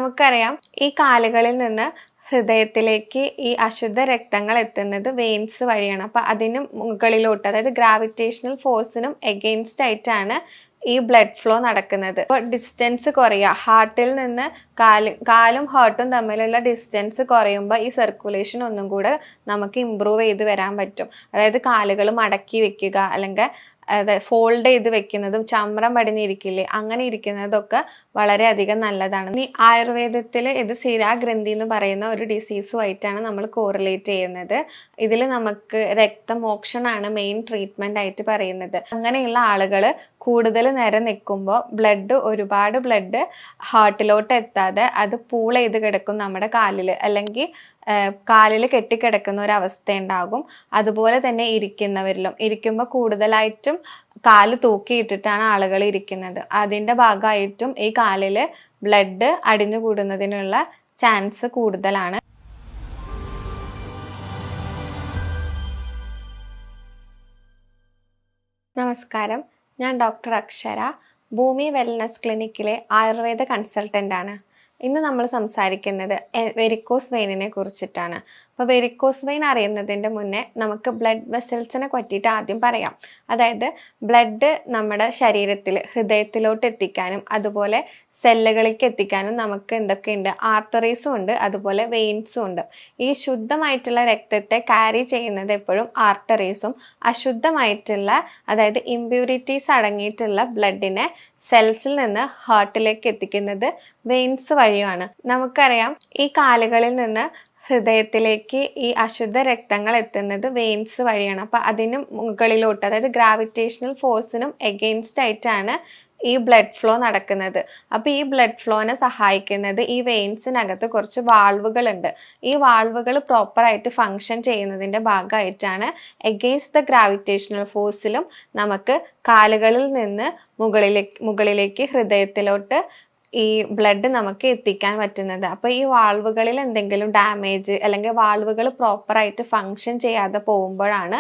നമുക്കറിയാം ഈ കാലുകളിൽ നിന്ന് ഹൃദയത്തിലേക്ക് ഈ അശുദ്ധ രക്തങ്ങൾ എത്തുന്നത് വെയിൻസ് വഴിയാണ്. അപ്പൊ അതിന് മുകളിലോട്ട്, അതായത് ഗ്രാവിറ്റേഷണൽ ഫോഴ്സിനും എഗെയിൻസ്റ്റ് ആയിട്ടാണ് ഈ ബ്ലഡ് ഫ്ലോ നടക്കുന്നത്. അപ്പോൾ ഡിസ്റ്റൻസ് കുറയുക, ഹാർട്ടിൽ നിന്ന് കാലും ഹാർട്ടും തമ്മിലുള്ള ഡിസ്റ്റൻസ് കുറയുമ്പോൾ ഈ സർക്കുലേഷൻ ഒന്നും കൂടെ നമുക്ക് ഇമ്പ്രൂവ് ചെയ്ത് വരാൻ പറ്റും. അതായത് കാലുകൾ മടക്കി വെക്കുക, അല്ലെങ്കിൽ ഫോൾഡ് ചെയ്ത് വെക്കുന്നതും ചമ്രം പടിഞ്ഞിരിക്കില്ലേ, അങ്ങനെ ഇരിക്കുന്നതൊക്കെ വളരെയധികം നല്ലതാണ്. ഇനി ആയുർവേദത്തിൽ ഇത് ശിരാഗ്രന്ഥി എന്ന് പറയുന്ന ഒരു ഡിസീസുമായിട്ടാണ് നമ്മൾ കോറിലേറ്റ് ചെയ്യുന്നത്. ഇതിൽ നമുക്ക് രക്തമോക്ഷനാണ് മെയിൻ ട്രീറ്റ്മെന്റ് ആയിട്ട് പറയുന്നത്. അങ്ങനെയുള്ള ആളുകൾ കൂടുതൽ നേരം നിൽക്കുമ്പോൾ ഒരുപാട് ബ്ലഡ് ഹാർട്ടിലോട്ട് എത്താതെ അത് പൂൾ ചെയ്ത് കിടക്കും നമ്മുടെ കാലിൽ, അല്ലെങ്കിൽ കാലിൽ കെട്ടിക്കിടക്കുന്ന ഒരു അവസ്ഥ ഉണ്ടാകും. അതുപോലെ തന്നെ ഇരിക്കുമ്പോൾ കൂടുതലായിട്ടും കാല് തൂക്കിയിട്ടിട്ടാണ് ആളുകൾ ഇരിക്കുന്നത്. അതിൻ്റെ ഭാഗമായിട്ടും ഈ കാലിൽ ബ്ലഡ് അടിഞ്ഞു കൂടുന്നതിനുള്ള ചാൻസ് കൂടുതലാണ്. നമസ്കാരം, ഞാൻ ഡോക്ടർ അക്ഷര, ഭൂമി വെൽനസ് ക്ലിനിക്കിലെ ആയുർവേദ കൺസൾട്ടൻ്റ് ആണ്. ഇന്ന് നമ്മൾ സംസാരിക്കുന്നത് വെരിക്കോസ് വെയിനിനെ കുറിച്ചിട്ടാണ്. അപ്പോൾ വെരിക്കോസ് വെയിൻ അറിയുന്നതിൻ്റെ മുന്നേ നമുക്ക് ബ്ലഡ് വെസൽസിനെ പറ്റിയിട്ട് ആദ്യം പറയാം. അതായത് ബ്ലഡ് നമ്മുടെ ശരീരത്തിൽ ഹൃദയത്തിലോട്ട് എത്തിക്കാനും അതുപോലെ സെല്ലുകളിലേക്ക് എത്തിക്കാനും നമുക്ക് എന്തൊക്കെയുണ്ട്, ആർട്ടറീസും ഉണ്ട്, അതുപോലെ വെയിൻസും ഉണ്ട്. ഈ ശുദ്ധമായിട്ടുള്ള രക്തത്തെ ക്യാരി ചെയ്യുന്നത് എപ്പോഴും ആർട്ടറീസും, അശുദ്ധമായിട്ടുള്ള അതായത് ഇമ്പ്യൂരിറ്റീസ് അടങ്ങിയിട്ടുള്ള ബ്ലഡിനെ സെൽസിൽ നിന്ന് ഹാർട്ടിലേക്ക് എത്തിക്കുന്നത് വെയിൻസ് വഴിയാണ്. നമുക്കറിയാം ഈ കാലുകളിൽ നിന്ന് ഹൃദയത്തിലേക്ക് ഈ അശുദ്ധ രക്തങ്ങൾ എത്തുന്നത് വെയിൻസ് വഴിയാണ്. അപ്പൊ അതിന് മുകളിലോട്ട്, അതായത് ഗ്രാവിറ്റേഷണൽ ഫോഴ്സിനും എഗെയിൻസ്റ്റ് ആയിട്ടാണ് ഈ ബ്ലഡ് ഫ്ലോ നടക്കുന്നത്. അപ്പൊ ഈ ബ്ലഡ് ഫ്ലോനെ സഹായിക്കുന്നത് ഈ വെയിൻസിനകത്ത് കുറച്ച് വാൾവുകൾ ഉണ്ട്. ഈ വാൾവുകൾ പ്രോപ്പറായിട്ട് ഫങ്ഷൻ ചെയ്യുന്നതിന്റെ ഭാഗമായിട്ടാണ് എഗെയിൻസ്റ്റ് ദ ഗ്രാവിറ്റേഷണൽ ഫോഴ്സിലും നമുക്ക് കാലുകളിൽ നിന്ന് മുകളിലേക്ക് ഹൃദയത്തിലോട്ട് ഈ ബ്ലഡ് നമുക്ക് എത്തിക്കാൻ പറ്റുന്നത്. അപ്പോൾ ഈ വാൾവുകളിൽ എന്തെങ്കിലും ഡാമേജ് അല്ലെങ്കിൽ വാൾവുകൾ പ്രോപ്പറായിട്ട് ഫങ്ഷൻ ചെയ്യാതെ പോകുമ്പോഴാണ്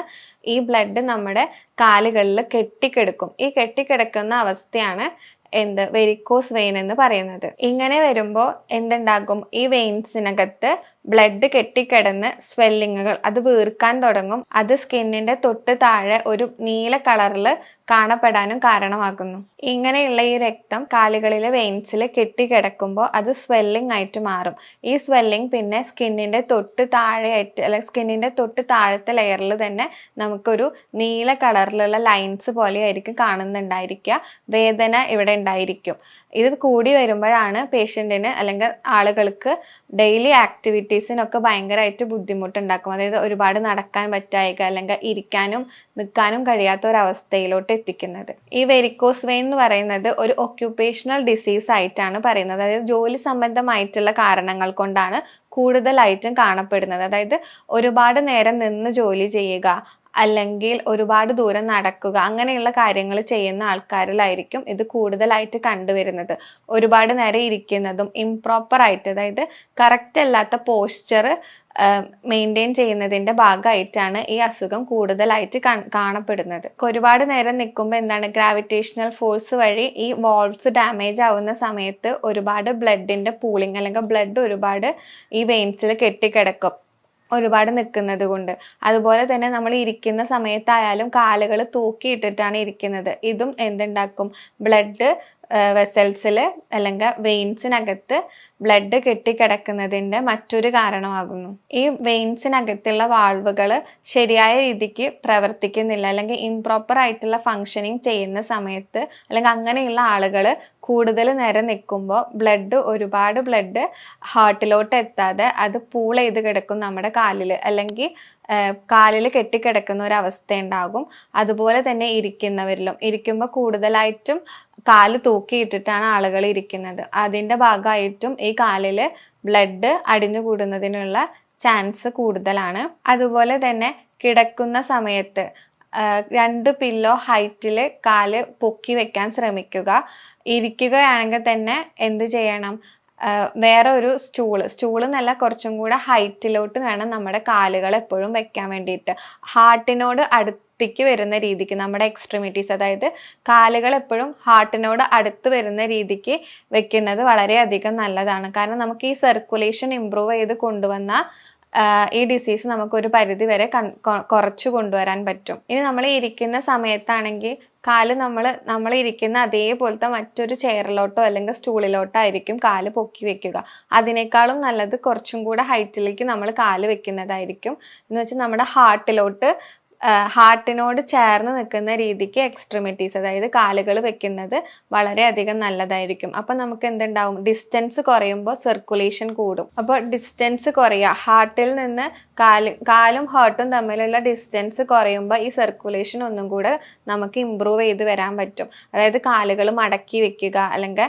ഈ ബ്ലഡ് നമ്മുടെ കാലുകളിൽ കെട്ടിക്കിടക്കും. ഈ കെട്ടിക്കിടക്കുന്ന അവസ്ഥയാണ് വെരിക്കോസ് വെയിൻ എന്ന് പറയുന്നത്. ഇങ്ങനെ വരുമ്പോൾ എന്തുണ്ടാകും, ഈ വെയിൻസിനകത്ത് ബ്ലഡ് കെട്ടിക്കിടന്ന് സ്വെല്ലിങ്ങുകൾ അത് വീർക്കാൻ തുടങ്ങും. അത് സ്കിന്നിന്റെ തൊട്ട് താഴെ ഒരു നീല കളറിൽ കാണപ്പെടാനും കാരണമാകുന്നു. ഇങ്ങനെയുള്ള ഈ രക്തം കാലുകളിലെ വെയിൻസിൽ കെട്ടിക്കിടക്കുമ്പോൾ അത് സ്വെല്ലിംഗ് ആയിട്ട് മാറും. ഈ സ്വെല്ലിംഗ് പിന്നെ സ്കിന്നിന്റെ തൊട്ട് താഴെയായിട്ട്, അല്ലെങ്കിൽ സ്കിന്നിന്റെ തൊട്ട് താഴത്തെ ലെയറിൽ തന്നെ നമുക്കൊരു നീല കളറിലുള്ള ലൈൻസ് പോലെ ആയിരിക്കും കാണുന്നുണ്ടായിരിക്കുക. വേദന ഇവിടെ ഉണ്ടായിരിക്കും. ഇത് കൂടി വരുമ്പോഴാണ് പേഷ്യൻറ്റിന് അല്ലെങ്കിൽ ആളുകൾക്ക് ഡെയിലി ആക്ടിവിറ്റീസിനൊക്കെ ഭയങ്കരമായിട്ട് ബുദ്ധിമുട്ടുണ്ടാക്കും. അതായത് ഒരുപാട് നടക്കാൻ പറ്റായിക, അല്ലെങ്കിൽ ഇരിക്കാനും നിൽക്കാനും കഴിയാത്ത ഒരവസ്ഥയിലോട്ട് എത്തിക്കുന്നത്. ഈ വെരിക്കോസ് വെയിൻ എന്ന് പറയുന്നത് ഒരു ഒക്യുപ്പേഷണൽ ഡിസീസ് ആയിട്ടാണ് പറയുന്നത്. അതായത് ജോലി സംബന്ധമായിട്ടുള്ള കാരണങ്ങൾ കൊണ്ടാണ് കൂടുതലായിട്ടും കാണപ്പെടുന്നത്. അതായത് ഒരുപാട് നേരം നിന്ന് ജോലി ചെയ്യുക, അല്ലെങ്കിൽ ഒരുപാട് ദൂരം നടക്കുക, അങ്ങനെയുള്ള കാര്യങ്ങൾ ചെയ്യുന്ന ആൾക്കാരിലായിരിക്കും ഇത് കൂടുതലായിട്ട് കണ്ടുവരുന്നത്. ഒരുപാട് നേരം ഇരിക്കുന്നതും ഇംപ്രോപ്പർ ആയിട്ട്, അതായത് കറക്റ്റ് അല്ലാത്ത പോസ്ചർ മെയിൻറ്റെയിൻ ചെയ്യുന്നതിൻ്റെ ഭാഗമായിട്ടാണ് ഈ അസുഖം കൂടുതലായിട്ട് കാണപ്പെടുന്നത്. ഒരുപാട് നേരം നിൽക്കുമ്പോൾ എന്താണ്, ഗ്രാവിറ്റേഷണൽ ഫോഴ്സ് വഴി ഈ വാൾവ്സ് ഡാമേജ് ആവുന്ന സമയത്ത് ഒരുപാട് ബ്ലഡിൻ്റെ പൂളിങ്, അല്ലെങ്കിൽ ബ്ലഡ് ഒരുപാട് ഈ വെയിൻസിൽ കെട്ടിക്കിടക്കും ഒരുപാട് നിൽക്കുന്നത് കൊണ്ട്. അതുപോലെ തന്നെ നമ്മൾ ഇരിക്കുന്ന സമയത്തായാലും കാലുകൾ തൂക്കിയിട്ടിട്ടാണ് ഇരിക്കുന്നത്. ഇതും എന്തുണ്ടാക്കും, ബ്ലഡ് വെസൽസിൽ അല്ലെങ്കിൽ വെയിൻസിനകത്ത് ബ്ലഡ് കെട്ടിക്കിടക്കുന്നതിൻ്റെ മറ്റൊരു കാരണമാകുന്നു. ഈ വെയിൻസിനകത്തുള്ള വാൾവുകൾ ശരിയായ രീതിക്ക് പ്രവർത്തിക്കുന്നില്ല, അല്ലെങ്കിൽ ഇംപ്രോപ്പർ ആയിട്ടുള്ള ഫങ്ഷനിങ് ചെയ്യുന്ന സമയത്ത്, അല്ലെങ്കിൽ അങ്ങനെയുള്ള ആളുകൾ കൂടുതൽ നേരം നിൽക്കുമ്പോൾ ഒരുപാട് ബ്ലഡ് ഹാർട്ടിലോട്ട് എത്താതെ അത് പൂൾ ചെയ്ത് കിടക്കും നമ്മുടെ കാലിൽ, അല്ലെങ്കിൽ കാലിൽ കെട്ടിക്കിടക്കുന്ന ഒരു അവസ്ഥ ഉണ്ടാകും. അതുപോലെ തന്നെ ഇരിക്കുമ്പോൾ കൂടുതലായിട്ടും കാല് തൂക്കിയിട്ടിട്ടാണ് ആളുകൾ ഇരിക്കുന്നത്. അതിൻ്റെ ഭാഗമായിട്ടും ഈ കാലിൽ ബ്ലഡ് അടിഞ്ഞു കൂടുന്നതിനുള്ള ചാൻസ് കൂടുതലാണ്. അതുപോലെ തന്നെ കിടക്കുന്ന സമയത്ത് 2 പില്ലോ ഹൈറ്റിൽ കാല് പൊക്കി വെക്കാൻ ശ്രമിക്കുക. ഇരിക്കുകയാണെങ്കിൽ തന്നെ എന്ത് ചെയ്യണം, വേറെ ഒരു സ്റ്റൂൾ എന്നല്ല, കുറച്ചും കൂടെ ഹൈറ്റിലോട്ട് വേണം നമ്മുടെ കാലുകൾ എപ്പോഴും വെക്കാൻ വേണ്ടിയിട്ട്. ഹാർട്ടിനോട് അടുത്തേക്ക് വരുന്ന രീതിക്ക് നമ്മുടെ എക്സ്ട്രിമിറ്റീസ്, അതായത് കാലുകൾ എപ്പോഴും ഹാർട്ടിനോട് അടുത്ത് വരുന്ന രീതിക്ക് വെക്കുന്നത് വളരെയധികം നല്ലതാണ്. കാരണം നമുക്ക് ഈ സർക്കുലേഷൻ ഇമ്പ്രൂവ് ചെയ്ത് കൊണ്ടുവന്ന ഈ ഡിസീസ് നമുക്കൊരു പരിധി വരെ കുറച്ചു കൊണ്ടുവരാൻ പറ്റും. ഇനി നമ്മൾ ഇരിക്കുന്ന സമയത്താണെങ്കിൽ കാല് നമ്മൾ ഇരിക്കുന്ന അതേപോലത്തെ മറ്റൊരു ചെയറിലോട്ടോ അല്ലെങ്കിൽ സ്റ്റൂളിലോട്ടോ ആയിരിക്കും കാല് പൊക്കി വെക്കുക. അതിനേക്കാളും നല്ലത് കുറച്ചും കൂടെ ഹൈറ്റിലേക്ക് നമ്മൾ കാല് വെക്കുന്നതായിരിക്കും. എന്ന് വെച്ചാൽ നമ്മുടെ ഹാർട്ടിനോട് ചേർന്ന് നിൽക്കുന്ന രീതിക്ക് എക്സ്ട്രിമിറ്റീസ്, അതായത് കാലുകൾ വെക്കുന്നത് വളരെയധികം നല്ലതായിരിക്കും. അപ്പം നമുക്ക് എന്തുണ്ടാവും, ഡിസ്റ്റൻസ് കുറയുമ്പോൾ സർക്കുലേഷൻ കൂടും. അപ്പോൾ ഡിസ്റ്റൻസ് കുറയുക, ഹാർട്ടിൽ നിന്ന് കാലും ഹാർട്ടും തമ്മിലുള്ള ഡിസ്റ്റൻസ് കുറയുമ്പോൾ ഈ സർക്കുലേഷൻ ഒന്നും കൂടെ നമുക്ക് ഇമ്പ്രൂവ് ചെയ്ത് വരാൻ പറ്റും. അതായത് കാലുകൾ മടക്കി വെക്കുക, അല്ലെങ്കിൽ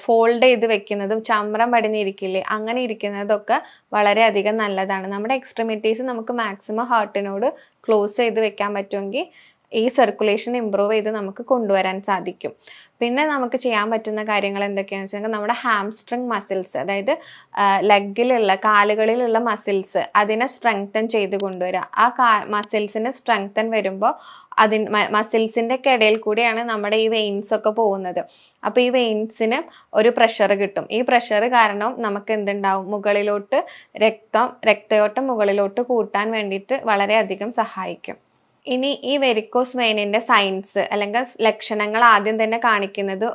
ഫോൾഡ് ചെയ്ത് വെക്കുന്നതും ചമ്രം പടിഞ്ഞിരിക്കില്ലേ, അങ്ങനെ ഇരിക്കുന്നതൊക്കെ വളരെയധികം നല്ലതാണ്. നമ്മുടെ എക്സ്ട്രിമിറ്റീസ് നമുക്ക് മാക്സിമം ഹാർട്ടിനോട് ക്ലോസ് ചെയ്ത് വെക്കാൻ പറ്റുമെങ്കിൽ ഈ സർക്കുലേഷൻ ഇമ്പ്രൂവ് ചെയ്ത് നമുക്ക് കൊണ്ടുവരാൻ സാധിക്കും. പിന്നെ നമുക്ക് ചെയ്യാൻ പറ്റുന്ന കാര്യങ്ങൾ എന്തൊക്കെയാണെന്ന് വെച്ചാൽ നമ്മുടെ ഹാംസ്ട്രിങ് മസിൽസ്, അതായത് കാലുകളിലുള്ള മസിൽസ്, അതിനെ സ്ട്രെങ്തൻ ചെയ്ത് കൊണ്ടുവരിക. ആ മസിൽസിന് സ്ട്രെങ്തൻ വരുമ്പോൾ മസിൽസിൻ്റെ ഇടയിൽ കൂടിയാണ് നമ്മുടെ ഈ വെയിൻസ് ഒക്കെ പോകുന്നത്. അപ്പോൾ ഈ വെയിൻസിന് ഒരു പ്രഷർ കിട്ടും. ഈ പ്രഷർ കാരണം നമുക്ക് എന്തുണ്ടാവും, മുകളിലോട്ട് രക്തയോട്ടം മുകളിലോട്ട് കൂട്ടാൻ വേണ്ടിയിട്ട് വളരെയധികം സഹായിക്കും. ഇനി ഈ വെരിക്കോസ് വെയിനിൻ്റെ സൈൻസ് അല്ലെങ്കിൽ ലക്ഷണങ്ങൾ ആദ്യം തന്നെ കാണിക്കുന്നത്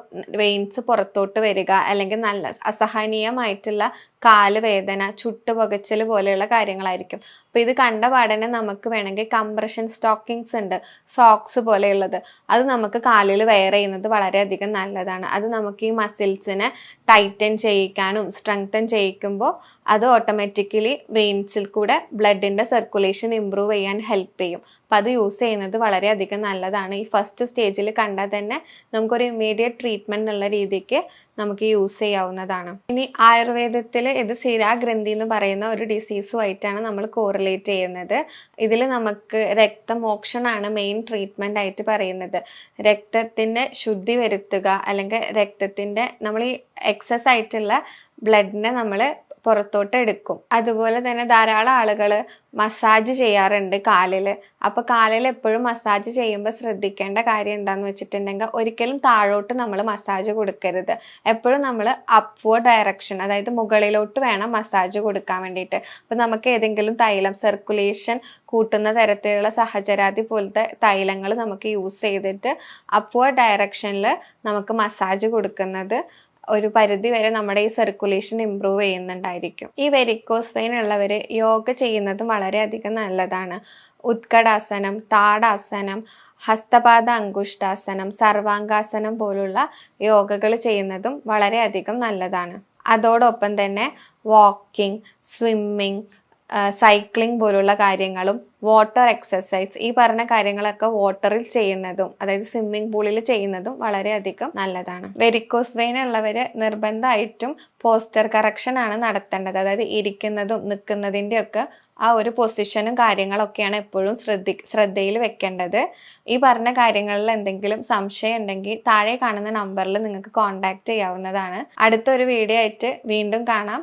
വെയിൻസ് പുറത്തോട്ട് വരിക, അല്ലെങ്കിൽ നല്ല അസഹനീയമായിട്ടുള്ള കാല് വേദന, ചുട്ടുപുകച്ചൽ പോലെയുള്ള കാര്യങ്ങളായിരിക്കും. അപ്പോൾ ഇത് കണ്ട പാടനെ നമുക്ക് വേണമെങ്കിൽ കംപ്രഷൻ സ്റ്റോക്കിങ്സ് ഉണ്ട്, സോക്സ് പോലെയുള്ളത്, അത് നമുക്ക് കാലിൽ വെയർ ചെയ്യുന്നത് വളരെയധികം നല്ലതാണ്. അത് നമുക്ക് ഈ മസിൽസിനെ ടൈറ്റൻ ചെയ്യിക്കാനും സ്ട്രെങ്തൻ ചെയ്യിക്കുമ്പോൾ അത് ഓട്ടോമാറ്റിക്കലി വെയിൻസിൽ കൂടെ ബ്ലഡിൻ്റെ സർക്കുലേഷൻ ഇമ്പ്രൂവ് ചെയ്യാൻ ഹെൽപ്പ് ചെയ്യും. അപ്പം അത് യൂസ് ചെയ്യുന്നത് വളരെയധികം നല്ലതാണ്. ഈ ഫസ്റ്റ് സ്റ്റേജിൽ കണ്ടാൽ തന്നെ നമുക്കൊരു ഇമ്മീഡിയറ്റ് ട്രീറ്റ്മെൻറ്റ് എന്നുള്ള രീതിക്ക് നമുക്ക് യൂസ് ചെയ്യാവുന്നതാണ്. ഇനി ആയുർവേദത്തിൽ ഇത് ശിരാഗ്രന്ഥി എന്ന് പറയുന്ന ഒരു ഡിസീസുമായിട്ടാണ് നമ്മൾ കോറിലേറ്റ് ചെയ്യുന്നത്. ഇതിൽ നമുക്ക് രക്തമോക്ഷനാണ് മെയിൻ ട്രീറ്റ്മെൻ്റ് ആയിട്ട് പറയുന്നത്. രക്തത്തിൻ്റെ ശുദ്ധി വരുത്തുക, അല്ലെങ്കിൽ രക്തത്തിൻ്റെ നമ്മൾ ഈ എക്സസ് ആയിട്ടുള്ള ബ്ലഡിനെ നമ്മൾ പുറത്തോട്ട് എടുക്കും. അതുപോലെ തന്നെ ധാരാളം ആളുകൾ മസാജ് ചെയ്യാറുണ്ട് കാലിൽ. അപ്പോൾ കാലിൽ എപ്പോഴും മസാജ് ചെയ്യുമ്പോൾ ശ്രദ്ധിക്കേണ്ട കാര്യം എന്താണെന്ന് വെച്ചിട്ടുണ്ടെങ്കിൽ ഒരിക്കലും താഴോട്ട് നമ്മൾ മസാജ് കൊടുക്കരുത്. എപ്പോഴും നമ്മൾ അപ്വേർഡ് ഡയറക്ഷൻ, അതായത് മുകളിലോട്ട് വേണം മസാജ് കൊടുക്കാൻ വേണ്ടിയിട്ട്. അപ്പോൾ നമുക്ക് ഏതെങ്കിലും തൈലം, സർക്കുലേഷൻ കൂട്ടുന്ന തരത്തിലുള്ള സഹചരാതി പോലത്തെ തൈലങ്ങൾ നമുക്ക് യൂസ് ചെയ്തിട്ട് അപ്വേർഡ് ഡയറക്ഷനിൽ നമുക്ക് മസാജ് കൊടുക്കുന്നത് ഒരു പരിധി വരെ നമ്മുടെ ഈ സർക്കുലേഷൻ ഇമ്പ്രൂവ് ചെയ്യുന്നുണ്ടായിരിക്കും. ഈ വെരിക്കോസ് വെയിൻ ഉള്ളവർ യോഗ ചെയ്യുന്നതും വളരെയധികം നല്ലതാണ്. ഉത്കടാസനം, താടാസനം, ഹസ്തപാദ അങ്കുഷ്ടാസനം, സർവാംഗാസനം പോലുള്ള യോഗകൾ ചെയ്യുന്നതും വളരെയധികം നല്ലതാണ്. അതോടൊപ്പം തന്നെ വാക്കിംഗ്, സ്വിമ്മിങ്, സൈക്ലിംഗ് പോലുള്ള കാര്യങ്ങളും വാട്ടർ എക്സസൈസ്, ഈ പറഞ്ഞ കാര്യങ്ങളൊക്കെ വാട്ടറിൽ ചെയ്യുന്നതും, അതായത് സ്വിമ്മിംഗ് പൂളിൽ ചെയ്യുന്നതും വളരെയധികം നല്ലതാണ്. വെരിക്കോസ് വെയിൻ ഉള്ളവർ നിർബന്ധമായിട്ടും പോസ്റ്റർ കറക്ഷൻ ആണ് നടത്തേണ്ടത്. അതായത് ഇരിക്കുന്നതും നിൽക്കുന്നതിൻ്റെ ഒക്കെ ആ ഒരു പൊസിഷനും കാര്യങ്ങളൊക്കെയാണ് എപ്പോഴും ശ്രദ്ധയിൽ വെക്കേണ്ടത്. ഈ പറഞ്ഞ കാര്യങ്ങളിൽ എന്തെങ്കിലും സംശയം ഉണ്ടെങ്കിൽ താഴെ കാണുന്ന നമ്പറിൽ നിങ്ങൾക്ക് കോൺടാക്റ്റ് ചെയ്യാവുന്നതാണ്. അടുത്തൊരു വീഡിയോ ആയിട്ട് വീണ്ടും കാണാം.